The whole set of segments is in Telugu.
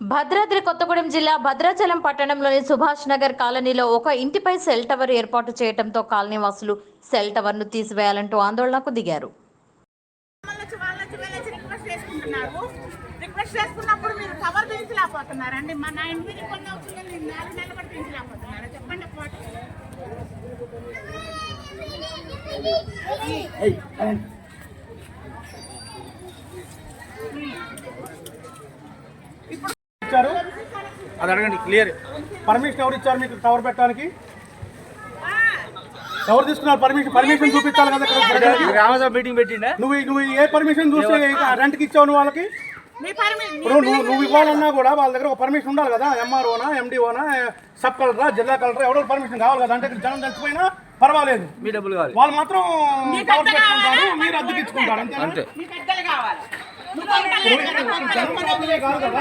భద్రాద్రి కొత్తగూడెం జిల్లా భద్రాచలం పట్టణంలోని సుభాష్ నగర్ కాలనీలో ఒక ఇంటిపై సెల్ టవర్ ఏర్పాటు చేయడంతో కాలనీ వాసులు సెల్ టవర్ ను తీసివేయాలంటూ ఆందోళనకు దిగారు. రిక్వెస్ట్ చేసుకున్నప్పుడు మీరు కవర్ తీసిలేకపోతున్నారండి. మన ఇంటికి కొన్ని అవుతుంది 4 నెలలు కూడా తీసిలేకపోతున్నారు. చెప్పండి. ఇచ్చారు అది అడగండి. క్లియర్ పర్మిషన్ ఎవరు ఇచ్చారు మీకు టవర్ పెట్టడానికి? ఎవరు తీసుకున్నారు పర్మిషన్ చూపించాలి కదా. మీటింగ్ పెట్టిండే నువ్వు ఏ పర్మిషన్ చూసి రెంట్కి ఇచ్చావు నువ్వు వాళ్ళకి? ఇప్పుడు నువ్వు ఇవ్వాలన్నా కూడా వాళ్ళ దగ్గర ఒక పర్మిషన్ ఉండాలి కదా. ఎంఆర్ఓనా, ఎండిఓనా, సబ్ కలెక్టరా, జిల్లా కలెక్టర్ ఎవరో పర్మిషన్ కావాలి కదా. అంటే జనం చచ్చిపోయినా పర్వాలేదు, మీ డబ్బులు కావాలి. వాళ్ళు మాత్రం టవర్ పెట్టుకుంటారు, మీరు అద్దెకి ఇచ్చుకుంటారు అంతే. కాదు కదా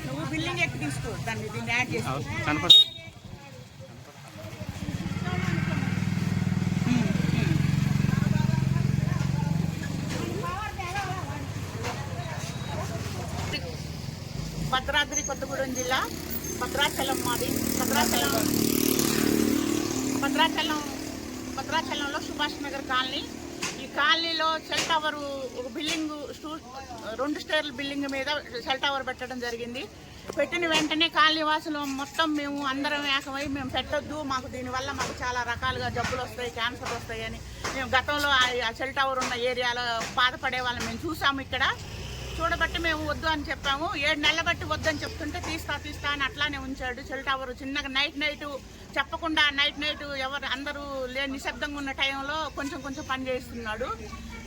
నువ్వు బిల్డింగ్ ఎక్కి తీసుకో, దీన్ని యాడ్ చేసుకో. భద్రాద్రి కొత్తగూడెం జిల్లా భద్రాచలం మాది. భద్రాచలంలో సుభాష్ నగర్ కాలనీ. ఈ కాలనీలో సెల్ టవర్ ఒక బిల్డింగ్ 2 స్టేర్ల బిల్డింగ్ మీద సెల్ టవర్ పెట్టడం జరిగింది. పెట్టిన వెంటనే కాలనీ వాసులు మొత్తం మేము అందరం ఏకమై మేము పెట్టొద్దు, మాకు దీనివల్ల మాకు చాలా రకాలుగా జబ్బులు వస్తాయి, క్యాన్సర్ వస్తాయి అని మేము గతంలో ఆ సెల్ టవర్ ఉన్న ఏరియాలో బాధపడే వాళ్ళని మేము చూసాము. ఇక్కడ చూడబట్టి మేము వద్దు అని చెప్పాము. 7 నెలల బట్టి వద్దని చెప్తుంటే తీస్తా అని అట్లానే ఉంచాడు. సెల్ టవర్ చిన్నగా నైట్ చెప్పకుండా నైట్ ఎవరు అందరూ నిశ్శబ్దంగా ఉన్న టైంలో కొంచెం పని చేస్తున్నాడు.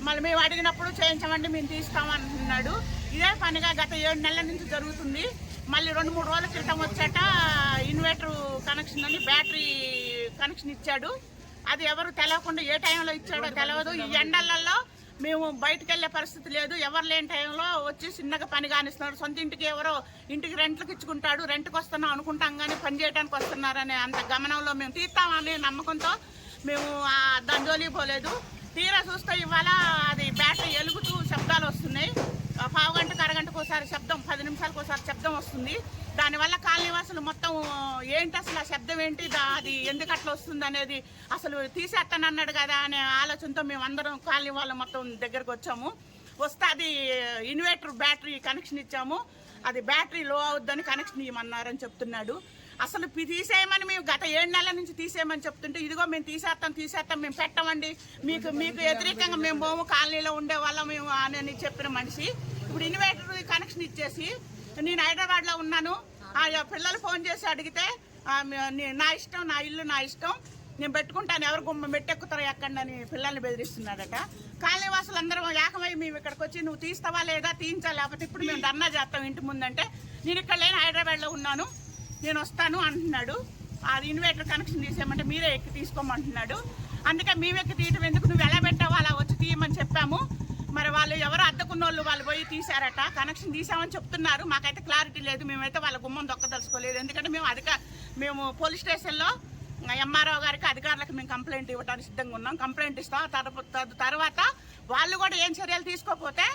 మళ్ళీ మేము అడిగినప్పుడు చేయించమండి మేము తీస్తామంటున్నాడు. ఇదే పనిగా గత 7 నెలల నుంచి జరుగుతుంది. మళ్ళీ 2-3 రోజుల క్రితం వచ్చాట ఇన్వర్టర్ కనెక్షన్ అని బ్యాటరీ కనెక్షన్ ఇచ్చాడు. అది ఎవరు తెలియకుండా ఏ టైంలో ఇచ్చాడో తెలియదు. ఈ ఎండలలో మేము బయటకు వెళ్ళే పరిస్థితి లేదు. ఎవరు లేని టైంలో వచ్చి చిన్నగా పని కానిస్తున్నాడు. సొంత ఇంటికి ఎవరో ఇంటికి రెంట్లకు ఇచ్చుకుంటాడు. రెంట్కి వస్తున్నాం అనుకుంటాం కానీ పని చేయడానికి వస్తున్నారనే అంత గమనంలో మేము తీస్తామనే నమ్మకంతో మేము దాని జోలికి పోలేదు. తీరా చూస్తే ఇవాళ అది బ్యాటరీ ఎలుగుతూ శబ్దాలు వస్తున్నాయి. పావు గంటకు అరగంటకు ఒకసారి శబ్దం, 10 నిమిషాలకు ఒకసారి శబ్దం వస్తుంది. దానివల్ల కాలనీవాసులు మొత్తం ఏంటి అసలు ఆ శబ్దం ఏంటి, అది ఎందుకు అట్లా వస్తుంది అనేది అసలు తీసేస్తానన్నాడు కదా అనే ఆలోచనతో మేము అందరం కాలనీ వాళ్ళు మొత్తం దగ్గరకు వచ్చాము. వస్తే అది ఇన్వర్టర్ బ్యాటరీ కనెక్షన్ ఇచ్చాము. అది బ్యాటరీ లో అవుద్దని కనెక్షన్ ఇవ్వమన్నారని చెప్తున్నాడు. అసలు తీసేయమని మేము గత 7 నెలల నుంచి తీసేయమని చెప్తుంటే ఇదిగో మేము తీసేస్తాం మేము పెట్టమండి, మీకు వ్యతిరేకంగా మేము పోము, కాలనీలో ఉండే వాళ్ళం మేము అని చెప్పిన మనిషి ఇప్పుడు ఇన్వర్టర్ కనెక్షన్ ఇచ్చేసి నేను హైదరాబాద్లో ఉన్నాను. ఆ పిల్లలు ఫోన్ చేసి అడిగితే నా ఇష్టం, నా ఇల్లు నా ఇష్టం, నేను పెట్టుకుంటాను, ఎవరు గుమ్మ మెట్టెక్కుతారో ఎక్కండి అని పిల్లల్ని బెదిరిస్తున్నాడట. కాలనీ వాసులు అందరం ఏకమై మేము ఇక్కడికి వచ్చి నువ్వు తీస్తావా లేదా, తీయించాలి, లేకపోతే ఇప్పుడు మేము ధర్నా చేస్తాం ఇంటి ముందంటే నేను ఇక్కడ లేని హైదరాబాద్లో ఉన్నాను, నేను వస్తాను అంటున్నాడు. అది ఇన్వర్టర్ కనెక్షన్ తీసేయమంటే మీరే ఎక్కి తీసుకోమంటున్నాడు. అందుకే మేము ఎక్కి తీయటం ఎందుకు, నువ్వు ఎలా పెట్టావో అలా వచ్చి తీయమని చెప్పాము. మరి వాళ్ళు ఎవరు అద్దకున్న వాళ్ళు పోయి తీశారట. కనెక్షన్ తీసామని చెప్తున్నారు. మాకైతే క్లారిటీ లేదు. మేమైతే వాళ్ళ గుమ్మం దొక్కదలుచుకోలేదు. ఎందుకంటే మేము పోలీస్ స్టేషన్లో ఎంఆర్ఓ గారికి అధికారులకు మేము కంప్లైంట్ ఇవ్వడానికి సిద్ధంగా ఉన్నాం. కంప్లైంట్ ఇస్తాం. తర్వాత వాళ్ళు కూడా ఏం చర్యలు తీసుకోకపోతే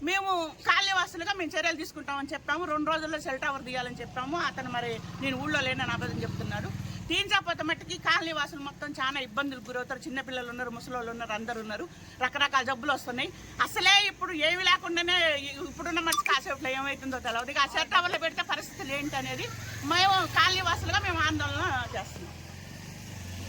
మేము కాలనీవాసులుగా మేము చర్యలు తీసుకుంటామని చెప్పాము. 2 రోజుల్లో సెల్ టవర్ తీయాలని చెప్పాము. అతను మరి నేను ఊళ్ళో లేనని అబద్ధం చెప్తున్నాడు. తీయించకపోతే మట్టుకి కాలనీవాసులు మొత్తం చాలా ఇబ్బందులకు గురవుతారు. చిన్నపిల్లలు ఉన్నారు, ముసలోళ్ళు ఉన్నారు, అందరు ఉన్నారు, రకరకాల జబ్బులు వస్తున్నాయి. అసలే ఇప్పుడు ఏమి లేకుండానే ఇప్పుడున్న మనిషి కాసేపులో ఏమవుతుందో తెలియదు. ఇక ఆ సెల్ టవర్లో పెడితే పరిస్థితులు ఏంటి అనేది మేము కాలనీవాసులుగా మేము ఆందోళన చేస్తున్నాం.